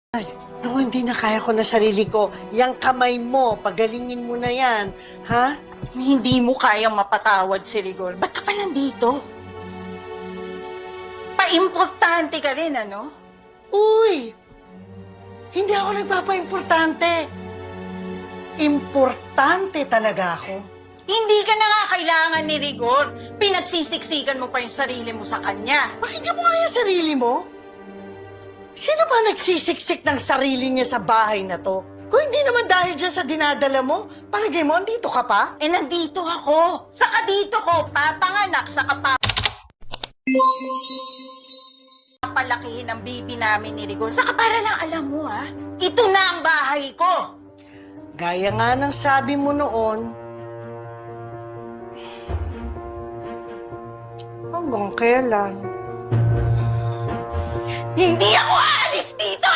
Ay, naku, hindi na kaya ko na sarili ko. Yang kamay mo, pagalingin mo na yan. Ha? Hindi mo kayang mapatawad si Rigor. Ba't ka pa nandito? Pa-importante ka rin, ano? Uy! Hindi ako nagpapa-importante. Importante talaga ako. Hindi ka na nga kailangan ni Rigor. Pinagsisiksikan mo pa yung sarili mo sa kanya. Pakinggan mo nga yung sarili mo. Sino ba nagsisiksik ng sarili niya sa bahay na to? Kung hindi naman dahil dyan sa dinadala mo, palagay mo, andito ka pa? Eh, nandito ako. Saka dito ko, papanganak sa palakihin ang baby namin ni Rigor. Saka para lang alam mo, ha? Ito na ang bahay ko. Gaya nga ng sabi mo noon, hanggang kailan? Hindi ako aalis dito!